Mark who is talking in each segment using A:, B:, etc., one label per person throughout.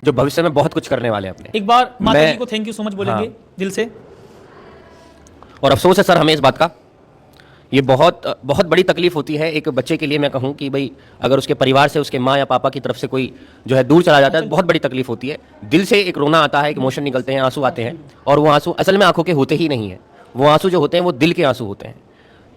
A: जो भविष्य में बहुत कुछ करने वाले हैं अपने।
B: एक बार माता
A: मैं-
B: जी को थैंक यू सो मच बोलेंगे
A: हाँ।
B: दिल से।
A: और अफसोस है सर हमें इस बात का, ये बहुत बहुत बड़ी तकलीफ होती है एक बच्चे के लिए। मैं कहूँ कि भाई अगर उसके परिवार से, उसके माँ या पापा की तरफ से कोई जो है दूर चला जाता है तो बहुत बड़ी तकलीफ होती है। दिल से एक रोना आता है, एक इमोशन निकलते हैं, आंसू आते हैं, और वो आंसू असल में आंखों के होते ही नहीं है। वो आंसू जो होते हैं वो दिल के आंसू होते हैं।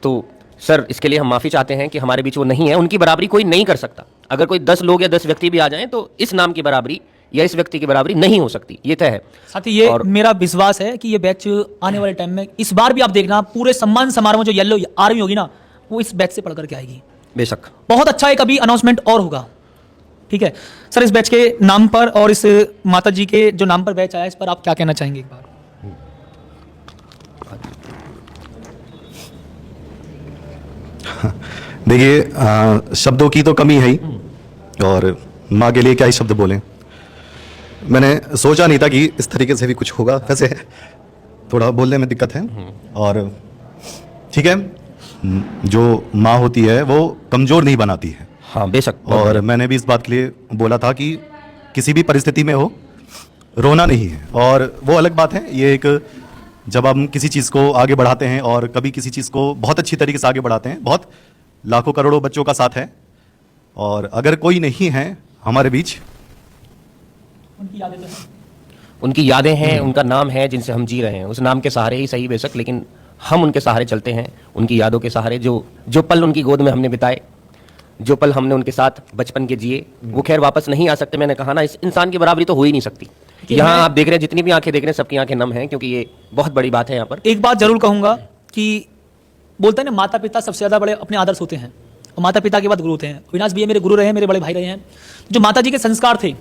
A: तो सर इसके लिए हम माफ़ी चाहते हैं कि हमारे बीच वो नहीं है। उनकी बराबरी कोई नहीं कर सकता। अगर कोई 10 लोग या 10 व्यक्ति भी आ जाएं तो इस नाम की बराबरी या इस व्यक्ति की बराबरी नहीं हो सकती, ये तय है।
B: साथ ही ये
A: और-
B: मेरा विश्वास है कि ये बैच आने वाले टाइम में, इस बार भी आप देखना पूरे सम्मान समारोह में जो येलो आर्मी होगी ना, वो इस बैच से पढ़ करके आएगी।
A: बेशक।
B: बहुत अच्छा एक अभी अनाउंसमेंट और होगा, ठीक है सर। इस बैच के नाम पर और इस माता जी के जो नाम पर बैच आया, इस पर आप क्या कहना चाहेंगे एक बार?
C: देखिए, शब्दों की तो कमी है ही, और माँ के लिए क्या ही शब्द बोलें। मैंने सोचा नहीं था कि इस तरीके से भी कुछ होगा। वैसे थोड़ा बोलने में दिक्कत है, और ठीक है, जो माँ होती है वो कमज़ोर नहीं बनाती है।
A: हाँ बेशक।
C: और मैंने भी इस बात के लिए बोला था कि किसी भी परिस्थिति में हो, रोना नहीं है। और वो अलग बात है, ये एक जब हम किसी चीज़ को आगे बढ़ाते हैं और कभी किसी चीज़ को बहुत अच्छी तरीके से आगे बढ़ाते हैं, बहुत लाखों करोड़ों बच्चों का साथ है, और अगर कोई नहीं है हमारे बीच,
B: उनकी यादें हैं।
A: उनका नाम है जिनसे हम जी रहे हैं, उस नाम के सहारे ही सही बेशक, लेकिन हम उनके सहारे चलते हैं, उनकी यादों के सहारे। जो पल उनकी गोद में हमने बिताए, जो पल हमने उनके साथ बचपन के जिए, वो खैर वापस नहीं आ सकते। मैंने कहा ना, इस इंसान की बराबरी तो हो ही नहीं सकती। यहाँ आप देख रहे हैं, जितनी भी आंखें देख रहे हैं, सबकी आंखें नम हैं, क्योंकि ये बहुत बड़ी बात है यहाँ पर।
B: एक बात जरूर कहूंगा कि बोलते हैं ना, माता पिता सबसे ज्यादा बड़े अपने आदर्श होते हैं, और माता पिता के बाद गुरु होते हैं। अविनाश भैया मेरे गुरु रहे हैं, मेरे बड़े भाई रहे हैं। जो माता जी के संस्कार थे,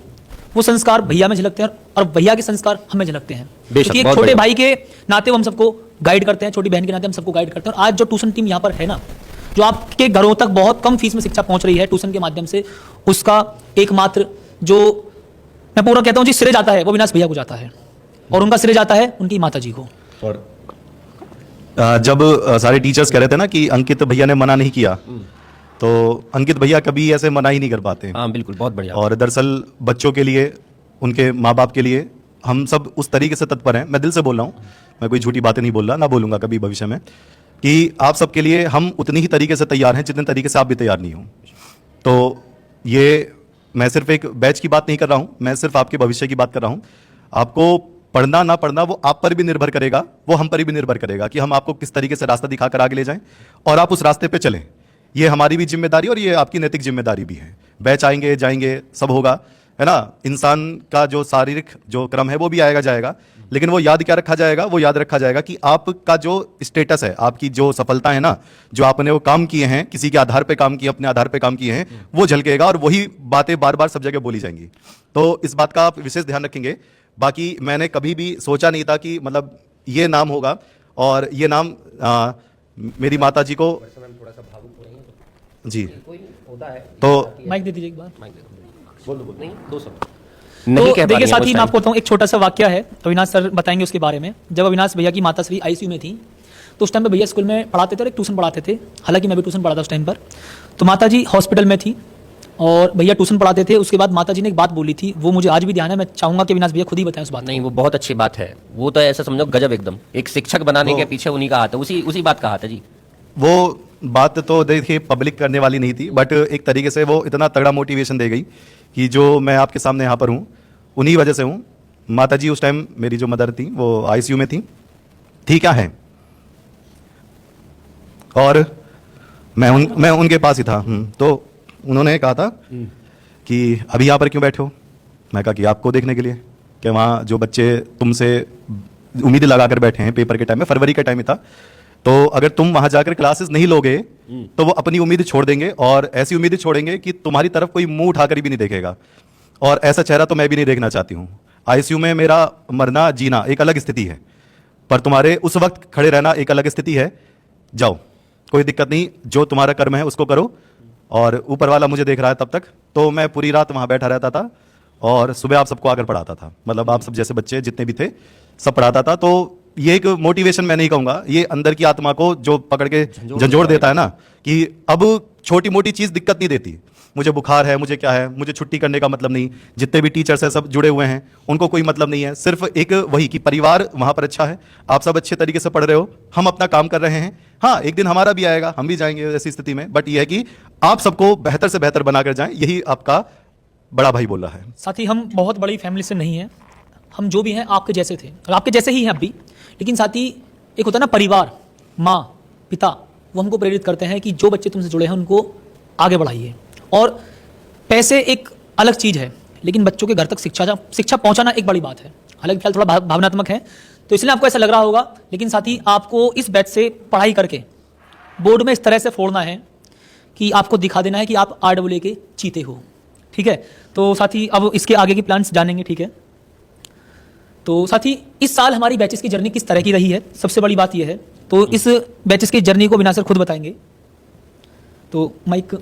B: वो संस्कार भैया में झलकते हैं, और भैया के संस्कार हमें झलकते हैं।
A: बेशक,
B: क्योंकि एक
A: बहुत
B: छोटे
A: बढ़िया।
B: भाई के नाते वो हम सबको गाइड करते हैं, छोटी बहन के नाते हम सबको गाइड करते हैं। और आज जो ट्यूशन टीम यहाँ पर है ना, जो आपके घरों तक बहुत कम फीस में शिक्षा पहुंच रही है ट्यूशन के माध्यम से, उसका एकमात्र जो मैं पूरा कहता हूँ जी श्रेय जाता है, वो अविनाश भैया को जाता है, और उनका श्रेय जाता है उनकी माता जी को।
C: और जब सारे टीचर्स कह रहे थे ना कि अंकित भैया ने मना नहीं किया, तो अंकित भैया कभी ऐसे मना ही नहीं कर पाते।
A: हाँ बिल्कुल, बहुत बढ़िया।
C: और दरअसल बच्चों के लिए, उनके माँ बाप के लिए हम सब उस तरीके से तत्पर हैं। मैं दिल से बोल रहा हूँ, मैं कोई झूठी बातें नहीं बोल रहा, ना बोलूँगा कभी भविष्य में, कि आप सबके लिए हम उतनी ही तरीके से तैयार हैं जितने तरीके से आप भी तैयार नहीं हो। तो ये मैं सिर्फ एक बैच की बात नहीं कर रहा हूँ, मैं सिर्फ आपके भविष्य की बात कर रहा हूँ। आपको पढ़ना ना पढ़ना वो आप पर भी निर्भर करेगा, वो हम पर भी निर्भर करेगा कि हम आपको किस तरीके से रास्ता दिखाकर आगे ले जाएं और आप उस रास्ते पे चलें। ये हमारी भी जिम्मेदारी और ये आपकी नैतिक जिम्मेदारी भी है। बैच आएंगे जाएंगे सब होगा, है ना। इंसान का जो शारीरिक जो क्रम है वो भी आएगा जाएगा, लेकिन वो याद क्या रखा जाएगा? वो याद रखा जाएगा कि आपका जो स्टेटस है, आपकी जो सफलता है ना, जो आपने वो काम किए हैं, किसी के आधार पे काम किए, अपने आधार पे काम किए हैं, वो झलकेगा, और वही बातें बार बार सब जगह बोली जाएंगी। तो इस बात का आप विशेष ध्यान रखेंगे। बाकी मैंने कभी भी सोचा नहीं था कि मतलब ये नाम होगा, और ये नाम मेरी माता जी को जी तो
B: माइक दे दीजिए एक बार।
A: नहीं, दो शब्द
B: तो
A: नहीं कह पा
B: देखिए
A: रही हैं
B: साथी,
A: उस
B: मैं
A: टाइम।
B: आपको बताऊं, एक छोटा सा वाक्य है, अविनाश सर बताएंगे उसके बारे में। जब अविनाश भैया की माता श्री आईसीयू में थी, तो उस टाइम पे भैया स्कूल में पढ़ाते थे और एक ट्यूशन पढ़ाते थे। हालांकि मैं भी ट्यूशन पढ़ाता उस टाइम पर। तो माता जी हॉस्पिटल में थी और भैया ट्यूशन पढ़ाते थे। उसके बाद माता जी ने एक बात बोली थी, वो मुझे आज भी ध्यान है। मैं चाहूंगा कि अविनाश भैया खुद ही बताएं उस बात।
A: नहीं, वो बहुत अच्छी बात है। वो तो ऐसा समझो गजब एकदम, एक शिक्षक बनाने के पीछे उन्हीं का हाथ है, उसी बात का हाथ है जी।
C: वो बात तो देखिए पब्लिक करने वाली नहीं थी, बट एक तरीके से वो इतना तगड़ा मोटिवेशन दे गई कि जो मैं आपके सामने यहाँ पर हूँ उन्हीं वजह से हूँ। माता जी उस टाइम मेरी जो मदर थी वो आईसीयू में थी, ठीक है, और मैं उनके पास ही था। तो उन्होंने कहा था कि अभी यहाँ पर क्यों बैठे हो? मैं कहा कि आपको देखने के लिए, कि वहाँ जो बच्चे तुमसे उम्मीद लगा कर बैठे हैं, पेपर के टाइम में, फरवरी का टाइम ही था, तो अगर तुम वहां जाकर क्लासेस नहीं लोगे तो वो अपनी उम्मीद छोड़ देंगे, और ऐसी उम्मीद छोड़ेंगे कि तुम्हारी तरफ कोई मुंह उठाकर भी नहीं देखेगा। और ऐसा चेहरा तो मैं भी नहीं देखना चाहती हूँ। आईसीयू में मेरा मरना जीना एक अलग स्थिति है, पर तुम्हारे उस वक्त खड़े रहना एक अलग स्थिति है। जाओ, कोई दिक्कत नहीं, जो तुम्हारा कर्म है उसको करो, और ऊपर वाला मुझे देख रहा है तब तक। तो मैं पूरी रात वहाँ बैठा रहता था, और सुबह आप सबको आकर पढ़ाता था, मतलब आप सब जैसे बच्चे जितने भी थे सब पढ़ाता था। तो ये एक मोटिवेशन मैं नहीं कहूँगा, ये अंदर की आत्मा को जो पकड़ के झंझोड़ देता है ना, कि अब छोटी मोटी चीज़ दिक्कत नहीं देती। मुझे बुखार है, मुझे क्या है, मुझे छुट्टी करने का मतलब नहीं। जितने भी टीचर्स हैं सब जुड़े हुए हैं, उनको कोई मतलब नहीं है। सिर्फ एक वही कि परिवार वहाँ पर अच्छा है, आप सब अच्छे तरीके से पढ़ रहे हो, हम अपना काम कर रहे हैं। हाँ, एक दिन हमारा भी आएगा, हम भी जाएंगे ऐसी स्थिति में, बट ये है कि आप सबको बेहतर से बेहतर बनाकर जाएं, यही आपका बड़ा भाई बोल रहा है।
B: साथ ही हम बहुत बड़ी फैमिली से नहीं हैं, हम जो भी हैं आपके जैसे थे और आपके जैसे ही हैं अब भी, लेकिन साथ ही एक होता है ना परिवार, माँ पिता, वो हमको प्रेरित करते हैं कि जो बच्चे तुमसे जुड़े हैं उनको आगे बढ़ाइए। और पैसे एक अलग चीज़ है, लेकिन बच्चों के घर तक शिक्षा पहुंचाना एक बड़ी बात है। हालांकि फिलहाल थोड़ा भावनात्मक है तो इसलिए आपको ऐसा लग रहा होगा, लेकिन साथ ही आपको इस बैच से पढ़ाई करके बोर्ड में इस तरह से फोड़ना है कि आपको दिखा देना है कि आप RAA के चीते हो। ठीक है, तो साथ ही अब इसके आगे की प्लान्स जानेंगे। ठीक है, तो साथ ही इस साल हमारी बैचेस की जर्नी किस तरह की रही है, सबसे बड़ी बात यह है। तो इस बैचेस की जर्नी को अविनाश सर खुद बताएंगे। तो माइक